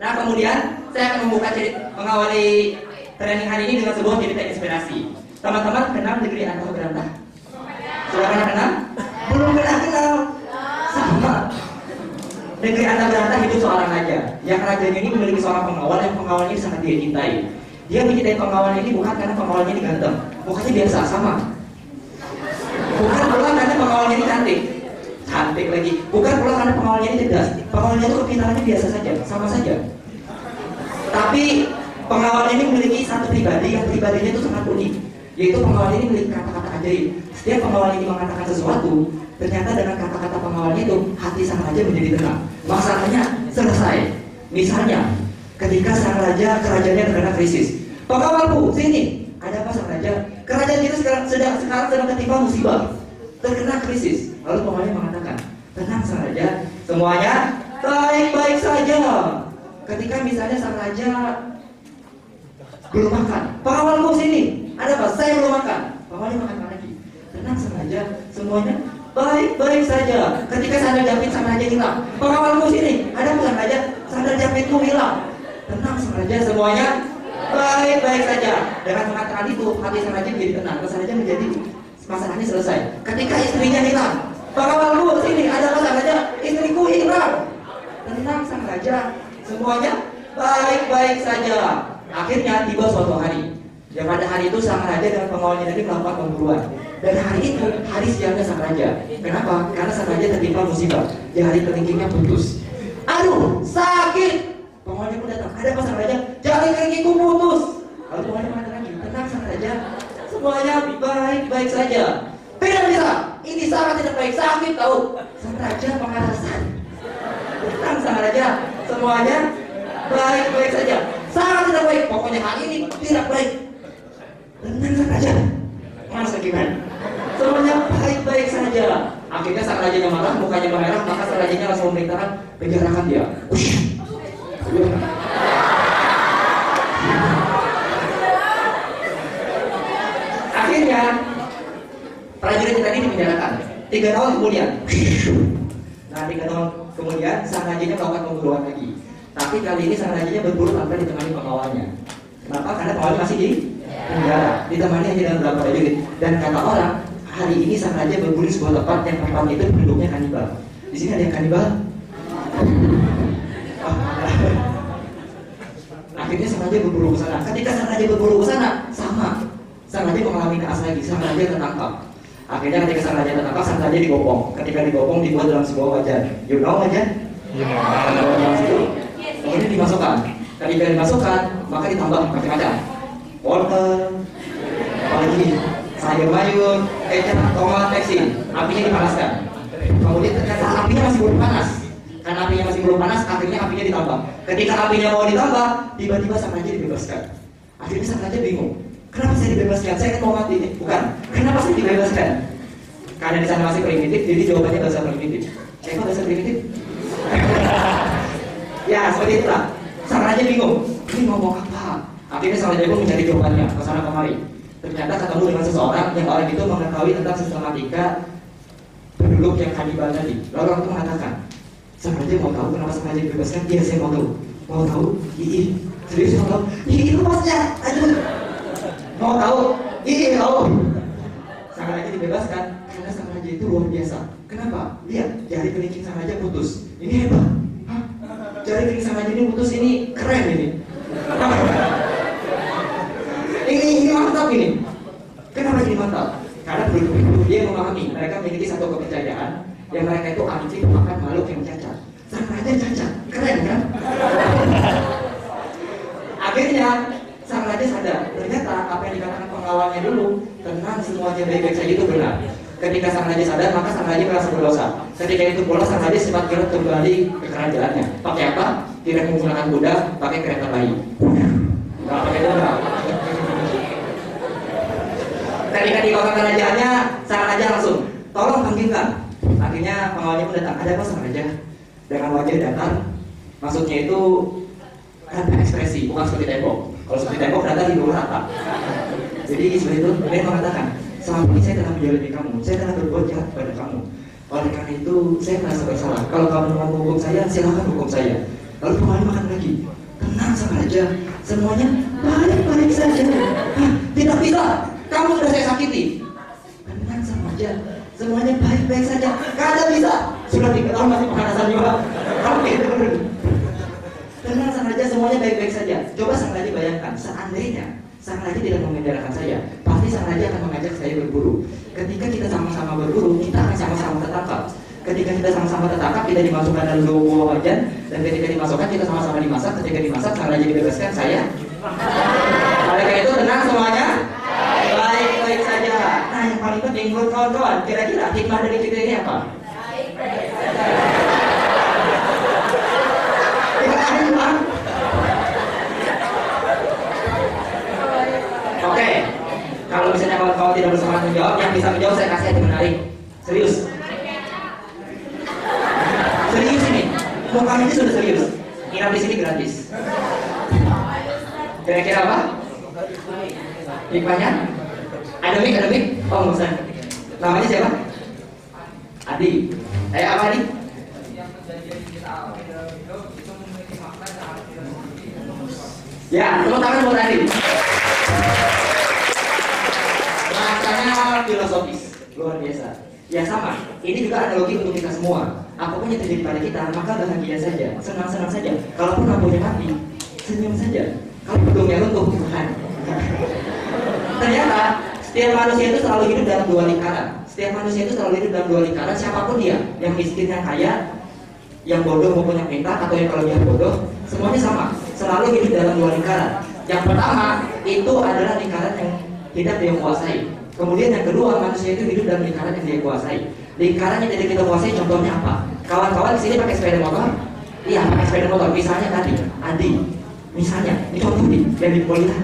Nah kemudian saya akan mengawali training hari ini dengan sebuah cerita inspirasi. Teman-teman kenal negeri Antah Berantah? Sudah pernah kenal? Belum pernah kenal? Sama. Negeri Antah Berantah itu seorang raja. Yang rajanya ini memiliki seorang pengawal yang pengawalnya sangat dia cintai. Dia mencintai pengawalnya ini bukan karena pengawalnya ini ganteng, mukanya biasa sama. Bukan pula karena pengawalnya ini cantik lagi. Bukan pula karena pengawalnya ini cerdas. Pengawalnya itu kepintarannya biasa saja, sama saja. Tapi pengawalnya ini memiliki satu pribadi yang pribadinya itu sangat unik. Yaitu pengawalnya ini memiliki kata-kata ajaib. Setiap pengawal ini mengatakan sesuatu, ternyata dengan kata-kata pengawalnya itu hati sang raja menjadi tenang. Masalahnya selesai. Misalnya, ketika sang raja kerajaannya terkena krisis, pengawalku sini, ada apa sang raja? Kerajaan kita sekarang sedang ketimpa musibah, terkena krisis. Lalu pengawalnya mengatakan, tenang sang raja, semuanya baik-baik saja. Ketika misalnya sang raja belum makan, pengawalku sini, ada apa? Saya belum makan. Pengawalnya makan lagi. Tenang sang raja, semuanya baik-baik saja. Ketika sandal jepit sang raja hilang, pengawalku sini, ada apa sang raja? Sandal jepitku hilang. Tenang sang raja, semuanya baik-baik saja. Dengan mengatakan itu, hati sang raja menjadi tenang. Sang raja menjadi masalahnya selesai. Ketika istrinya hilang, pengawalku sini, ada apa sang raja? Istriku hilang. Tenang sang raja, semuanya baik-baik saja. Akhirnya tiba suatu hari. Dan pada hari itu sang raja dan pengawalnya tadi melakukan pemburuan. Dan hari itu hari sialnya sang raja. Kenapa? Karena sang raja tertimpa musibah. Jari kelingkingnya putus. Aduh, sakit. Pengawalnya pun datang. Ada apa sang raja? Jari kelingkingku putus. Lalu pengawalnya mengatakan, tenang sang raja, semuanya baik-baik saja. Tidak bisa. Ini sangat tidak baik. Sakit tahu. Sang raja pengarasan. Tenang sang raja, semuanya baik-baik saja. Sangat tidak baik. Pokoknya hari ini tidak baik. Tenang sang raja. Masa gimana? Semuanya baik-baik saja. Akhirnya sang rajanya marah, mukanya merah, maka sang rajanya langsung memerintahkan penjarakan dia. Akhirnya prajurit tadi dipenjarakan 3 tahun kemudian. Nah 3 tahun kemudian sang rajanya melakukan pemburuan lagi. Tapi kali ini sang rajanya berburu tanpa ditemani pengawalnya. Kenapa? Karena pengawal masih di penjara, ditemani hanya dengan beberapa prajurit. Dan kata orang, hari ini sang raja berburu di sebuah tempat yang tempat itu penduduknya kanibal. Di sini ada yang kanibal. Akhirnya sang raja berburu ke sana. Ketika sang raja berburu ke sana, sama. Sang raja mengalami naas lagi. Sang raja tertangkap. Akhirnya ketika sang raja tertangkap, sang raja digopong. Ketika digopong dibuat dalam sebuah wajan. You know wajan? Kemudian dimasukkan. Ketika dimasukkan, maka ditambah macam-macam. Wortel, apalagi sayur mayur, kecap, tomat, eksin. Apinya dipanaskan. Kemudian ternyata apinya masih belum panas. Karena apinya masih belum panas, akhirnya apinya ditambah. Ketika apinya mau ditambah, tiba-tiba sang raja dibebaskan. Akhirnya sang raja bingung. Kenapa saya dibebaskan? Saya kan mau mati. Bukan. Kenapa saya dibebaskan? Karena di sana masih primitif, jadi jawabannya bahasa primitif. Saya kok bahasa primitif? Ya, seperti itulah. Sang raja bingung. Ini ngomong apa? Akhirnya sang raja pun mencari jawabannya ke sana kemari. Ternyata ketemu dengan seseorang yang orang itu mengetahui tentang sistematika penduduk yang kanibal tadi. Lalu orang itu mengatakan, sang raja mau tahu kenapa sang raja dibebaskan? Iya, saya mau tahu. Mau tahu? Iya. Serius mau tahu? Iya, itu maksudnya. Aduh. Mau tahu? Iya, tahu. Sang raja dibebaskan karena sang raja itu luar biasa. Kenapa? Lihat, jari kelingking sang raja putus. Ini hebat. Hah? Jari kelingking sang raja ini putus, ini keren ini. Ini mantap ini. Kenapa jadi mantap? Karena penduduk dia memahami mereka memiliki satu kepercayaan yang mereka itu anti memakan makhluk yang cacat. Sang raja cacat, keren kan? Akhirnya sang raja sadar ternyata apa yang dikatakan pengawalnya dulu, tenang semuanya baik-baik saja itu benar. Ketika sang raja sadar, maka sang raja merasa berdosa. Ketika itu pula sang raja sempat kirat kembali ke kerajaannya. Pakai apa? Tidak menggunakan kuda, pakai kereta bayi. Nggak pakai kuda. Ketika di kota kerajaannya, sang raja langsung tolong panggilkan. Akhirnya pengawalnya pun datang. Ada apa sang raja? Dengan wajah datar, maksudnya itu tanpa ekspresi, bukan seperti tembok. Kalau seperti tembok datang di bawah rata. Jadi seperti itu, dia mengatakan, selama ini saya telah menjalani kamu, saya telah berbuat jahat kepada kamu. Oleh karena itu, saya merasa bersalah. Kalau kamu mau menghukum saya, silakan hukum saya. Lalu kembali makan lagi. Tenang Sang Raja, semuanya baik-baik saja. Tidak bisa, kamu sudah saya sakiti. Tenang Sang Raja, semuanya baik-baik saja. Kada bisa, sudah diketahui masih pemanasan juga. Oke, tenang Sang Raja, semuanya baik-baik saja. Coba Sang Raja bayangkan, seandainya Sang Raja tidak memenjarakan saya, pasti Sang Raja akan mengajak saya berburu. Ketika kita sama-sama berburu, kita akan sama-sama tertangkap. Ketika kita sama-sama tertangkap, kita dimasukkan dalam dua wajan, dan ketika dimasukkan kita sama-sama dimasak. Ketika dimasak, Sang Raja dibebaskan, saya. Oleh karena itu tenang semuanya, baik-baik saja. Nah, yang paling penting buat kawan-kawan, kira-kira hikmah dari cerita ini apa? Baik-baik saja. Oke, kalau misalnya kawan-kawan tidak bersemangat menjawab, yang bisa menjawab saya kasih aja menarik. Serius. Serius ini, mukanya ini sudah serius. Nginap di sini gratis. Kira-kira apa? Hikmahnya? Ada mic? Oh, nggak usah. Namanya siapa? Adi. Apa Adi? Ya, tepuk tangan buat Adi. Rasanya filosofis, luar biasa. Ya sama, ini juga analogi untuk kita semua. Apapun yang terjadi pada kita, maka bahagia saja, senang-senang saja. Kalaupun lampunya mati, senyum saja. Kalau gedungnya runtuh, Tuhan. Ternyata setiap manusia itu selalu hidup dalam dua lingkaran. Setiap manusia itu selalu hidup dalam dua lingkaran. Siapapun dia, yang miskin, yang kaya, yang bodoh maupun yang pintar, atau yang kelebihan bodoh, semuanya sama. Selalu hidup dalam dua lingkaran. Yang pertama itu adalah lingkaran yang tidak dia kuasai. Kemudian yang kedua, manusia itu hidup dalam lingkaran yang dia kuasai. Lingkaran yang tidak kita kuasai, contohnya apa? Kawan-kawan di sini pakai sepeda motor? Iya, pakai sepeda motor. Misalnya tadi, Adi. Misalnya, ini contoh nih, yang di Polita.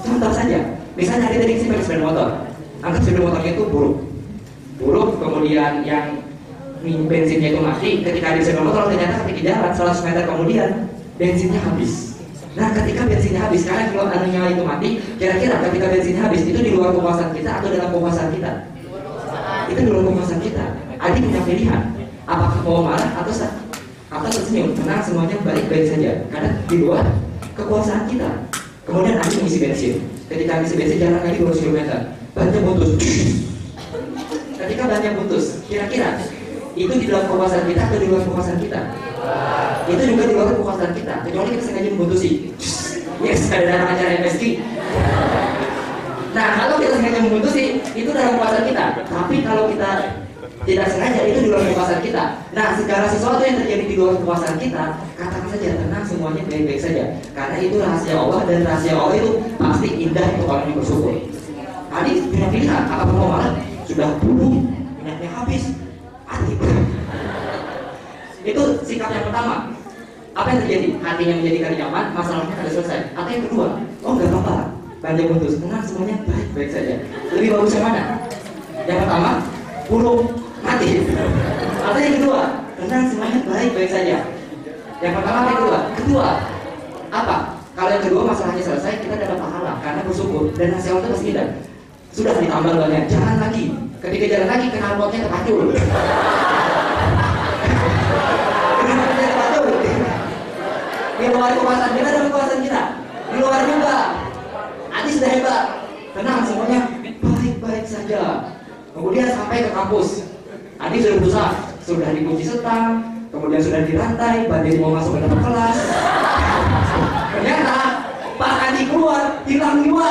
Contoh saja. Misalnya Adi tadi sini pakai sepeda motor. Anggap sepeda motornya itu buruk, kemudian yang bensinnya itu mati. Ketika di sepeda motor, ternyata ketika jalan 100 meter kemudian bensinnya habis. Nah, ketika bensinnya habis, karena kalau anunya itu mati, kira-kira ketika bensinnya habis, itu di luar kekuasaan kita atau dalam kekuasaan kita? Itu di luar kekuasaan kita. Adi punya pilihan, apakah mau marah atau tersenyum. Tenang, semuanya baik-baik saja, karena di luar kekuasaan kita. Kemudian Adi mengisi bensin. Ketika mengisi bensin, jalan lagi 200 km, bannya putus. Ketika bannya putus, kira-kira itu di dalam kekuasaan kita atau di luar kekuasaan kita? Itu juga di luar kekuasaan kita, kecuali kita sengaja membutusi. Yes, ada dalam acara MSG. Nah, kalau kita sengaja membutusi, itu dalam kekuasaan kita. Tapi kalau kita tidak sengaja, itu di luar kekuasaan kita. Nah, segala sesuatu yang terjadi di luar kekuasaan kita, katakan saja tenang, semuanya baik-baik saja. Karena itu rahasia Allah, dan rahasia Allah itu pasti indah untuk orang yang bersyukur. Tadi punya pilihan, apakah mau marah? Sudah dulu, minyaknya habis, mati. Itu sikap yang pertama. Apa yang terjadi? Hatinya menjadi nyaman, masalahnya sudah selesai. Atau yang kedua, oh nggak apa-apa, banjir putus, tenang, semuanya baik-baik saja. Lebih bagus yang mana? Yang pertama, buruk, mati. Atau yang kedua, tenang, semuanya baik-baik saja. Yang pertama atau yang kedua? Kedua, apa? Kalau yang kedua masalahnya selesai, kita dapat pahala karena bersyukur, dan hasil itu pasti indah. Sudah ditambal banyak, jalan lagi. Ketika jalan lagi, knalpotnya terpacul. Di luar kekuasaan kita dan kekuasaan kita. Di luar juga. Adi sudah hebat. Tenang, semuanya baik-baik saja. Kemudian sampai ke kampus. Adi sudah berusaha, sudah dikunci setang, kemudian sudah dirantai, bandir mau masuk ke dalam kelas. Ternyata pas Adi keluar, hilang juga.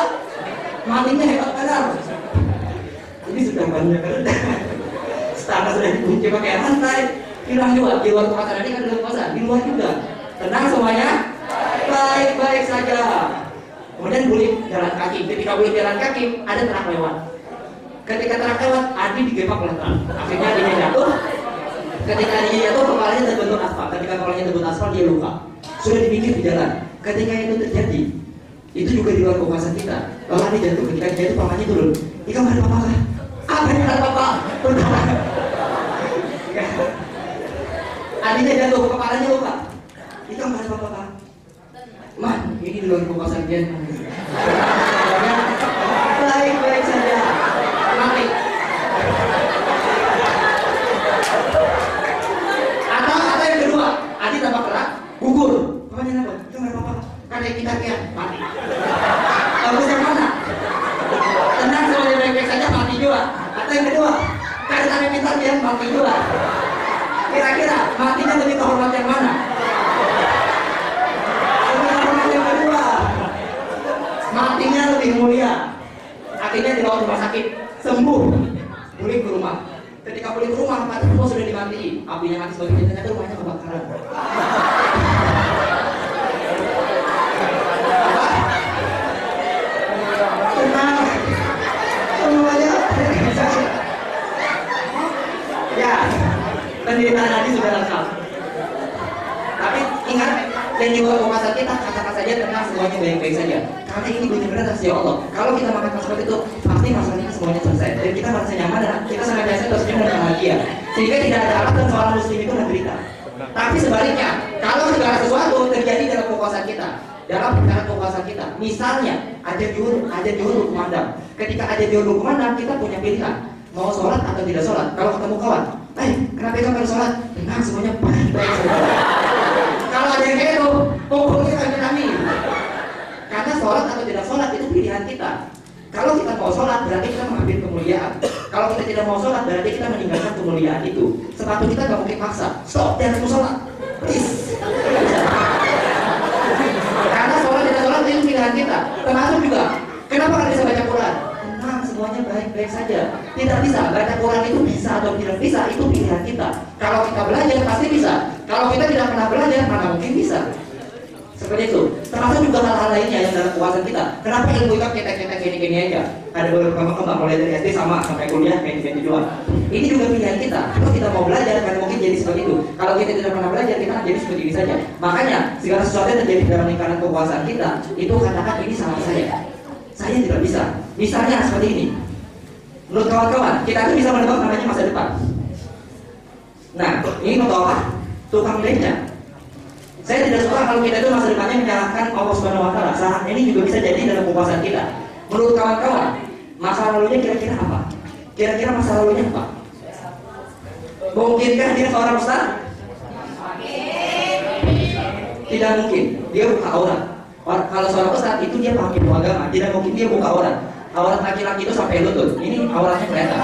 Malingnya hebat benar. Ini sudah banyak kerendah. Setangnya sudah dikunci pakai rantai, hilang juga. Di luar kekuasaan Adi kan dalam kekuasaan, di luar juga. Tenang semuanya, baik-baik saja. Kemudian Bulik jalan kaki. Ketika Bulik jalan kaki, ada truk lewat. Ketika truk lewat, Adi digepak oleh truk. Akhirnya Adinya jatuh. Ketika Adinya jatuh, kepalanya terbentur aspal. Ketika kepalanya terbentur aspal, dia luka. Sudah dipikir di jalan. Ketika itu terjadi, itu juga di luar kekuasaan kita. Lalu Adi jatuh. Ketika dia jatuh, pamannya turun. Ini kamu ada apa-apa kah? Apa yang ada apa-apa? Adinya jatuh, kepalanya luka. Itu nggak ada apa-apa. Man, ini di luar kekuasaan dia. Baik-baik saja. Mati. Atau yang kedua, Adi tampak kerak, gugur. Pokoknya apa? Itu nggak apa-apa. Karena kita kayak mati. Bagus yang mana? Tenang semuanya baik-baik saja mati juga. Atau yang kedua, karena kami pintar dia mati juga. Kira-kira matinya lebih terhormat yang mana? Terhormat yang kedua. Matinya lebih mulia. Akhirnya dibawa ke rumah sakit, sembuh, pulih ke rumah. Ketika pulih ke rumah, mati semua sudah dimatiin. Apinya mati sebagainya, ternyata rumahnya kebakaran. Tenang, semuanya. Ya, penderitaan tadi sudah lengkap. Tapi ingat, dan juga puasa kita katakan saja tenang semuanya baik-baik saja. Karena ini benar-benar rahasia Allah. Kalau kita makan seperti itu, pasti masalahnya semuanya selesai. Dan kita merasa nyaman dan kita sangat biasa tersenyum dan bahagia. Sehingga tidak ada alasan seorang muslim itu menderita. Tapi sebaliknya, kalau segala sesuatu terjadi dalam puasa kita, dalam perkara puasa kita, misalnya ada juhur kumandang. Ketika ada juhur kumandang, kita punya pilihan mau sholat atau tidak sholat. Kalau ketemu kawan, kenapa kamu harus sholat? Tenang, semuanya baik-baik saja. Kalau ada yang kayak itu, pokoknya kami. Karena sholat atau tidak sholat itu pilihan kita. Kalau kita mau sholat berarti kita mengambil kemuliaan. Kalau kita tidak mau sholat berarti kita meninggalkan kemuliaan itu. Sepatu kita nggak mungkin paksa. Stop, jangan mau sholat. Please. Karena sholat tidak sholat itu pilihan kita. Termasuk juga. Kenapa nggak bisa baca Quran? Tenang, semuanya baik-baik saja. Tidak bisa. Baca Quran itu bisa atau tidak bisa itu pilihan kita. Kalau kita belajar pasti bisa. Kalau kita tidak pernah belajar mana mungkin bisa. Seperti itu. Termasuk juga hal-hal lainnya yang dalam puasa kita. Kenapa ilmu kita gini-gini aja? Ada beberapa kembang mulai dari SD sama sampai kuliah kayak juga. Ini juga pilihan kita. Kalau kita mau belajar kan mungkin jadi seperti itu. Kalau kita tidak pernah belajar kita akan jadi seperti ini saja. Makanya segala sesuatu yang terjadi dalam lingkaran kekuasaan kita itu katakan ini salah saya. Saya tidak bisa. Misalnya seperti ini. Menurut kawan-kawan kita itu bisa menebak namanya masa depan. Nah ini menolak tukang beca. Saya tidak suka kalau kita itu masa depannya menyalahkan Allah Subhanahu Wa Taala. Saat ini juga bisa jadi dalam puasa kita. Menurut kawan-kawan, masa lalunya kira-kira apa? Kira-kira masa lalunya apa? Mungkinkah dia seorang ustaz? Tidak mungkin. Dia buka aurat. Kalau seorang ustaz itu dia paham ilmu agama. Tidak mungkin dia buka aurat. Aurat laki-laki itu sampai lutut. Ini auratnya kelihatan.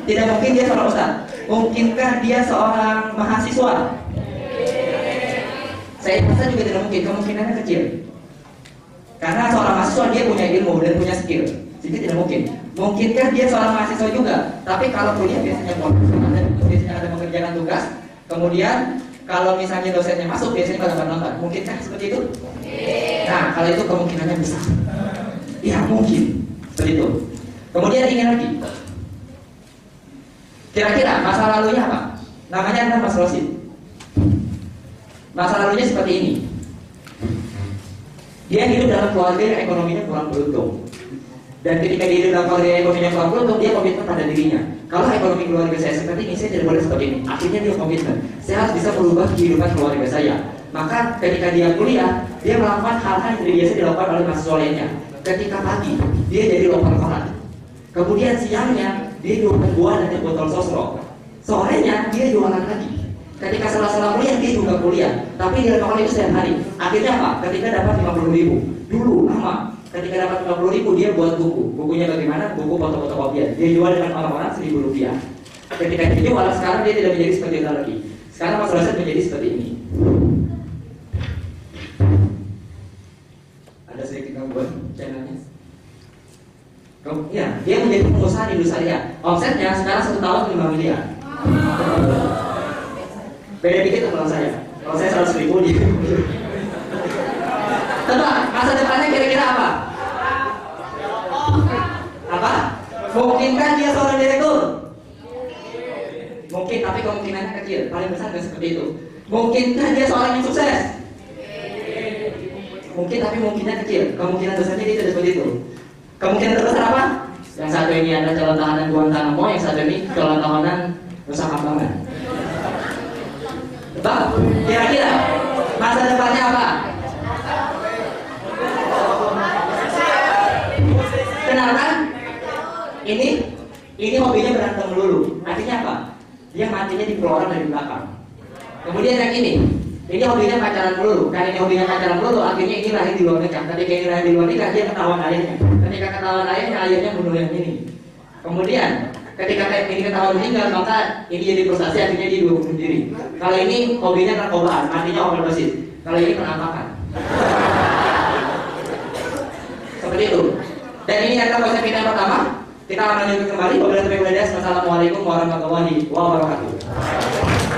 Tidak mungkin dia seorang ustaz. Mungkinkah dia seorang mahasiswa? Saya rasa juga tidak mungkin, kemungkinannya kecil. Karena seorang mahasiswa dia punya ilmu dan punya skill, jadi tidak mungkin. Mungkinkah dia seorang mahasiswa juga? Tapi kalau kuliah biasanya ada mengerjakan tugas. Kemudian kalau misalnya dosennya masuk biasanya lambat-lambat. Mungkinkah seperti itu? Nah, kalau itu kemungkinannya besar. Ya mungkin seperti itu. Kemudian ingin lagi. Kira-kira masa lalunya apa? Namanya adalah Mas Rosid. Masa lalunya seperti ini. Dia hidup dalam keluarga yang ekonominya kurang beruntung. Dan ketika dia hidup dalam keluarga yang ekonominya kurang beruntung, dia komitmen pada dirinya. Kalau ekonomi keluarga saya seperti ini, saya tidak boleh seperti ini. Akhirnya dia komitmen. Saya harus bisa merubah kehidupan keluarga saya. Maka ketika dia kuliah, dia melakukan hal-hal yang tidak biasa dilakukan oleh mahasiswa lainnya. Ketika pagi, dia jadi loper koran. Kemudian siangnya, dia jualan buah dan botol sosro. Sorenya, dia jualan lagi. Ketika setelah kuliah dia juga kuliah, tapi dia lakukan itu setiap hari. Akhirnya apa? Ketika dapat 50.000, dulu lama. Ketika dapat 50.000 dia buat buku. Bukunya bagaimana? Buku foto-foto kopian. Dia jual dengan orang-orang Rp1.000. Ketika dia jual, sekarang dia tidak menjadi seperti itu lagi. Sekarang Mas Rosid menjadi seperti ini. Ada sedikit gangguan channelnya. Ya, dia menjadi pengusaha di Indonesia. Omsetnya sekarang 1 tahun 5 miliar. Beda dikit sama saya. Kalau saya 100.000 dia. Tebak, masa depannya kira-kira apa? Apa? Mungkinkah dia seorang direktur? Mungkin, tapi kemungkinannya kecil. Paling besar nggak seperti itu. Mungkinkah dia seorang yang sukses? Mungkin, tapi mungkinnya kecil. Kemungkinan besarnya dia tidak seperti itu. Kemungkinan terbesar apa? Yang satu ini adalah calon tahanan Guantanamo, yang satu ini calon tahanan Nusa Kambangan. Bang, kira-kira masa depannya apa? Kenal kan? Ini hobinya berantem melulu. Artinya apa? Dia matinya di orang dari belakang. Kemudian yang ini Ini hobinya pacaran dulu. Karena ini hobinya pacaran dulu, akhirnya ini lahir di luar nikah. Ketika ini lahir di luar nikah, dia ketahuan ayahnya. Ketika ketahuan ayahnya bunuh yang ini. Kemudian ketika ini ketahuan meninggal, maka ini jadi frustasi, akhirnya dia bunuh diri. Kalau ini hobinya narkobaan, matinya overdosis. Kalau ini penampakan. Seperti itu. Dan ini adalah konsep kita yang pertama. Kita akan lanjutkan kembali. Wassalamualaikum warahmatullahi wabarakatuh.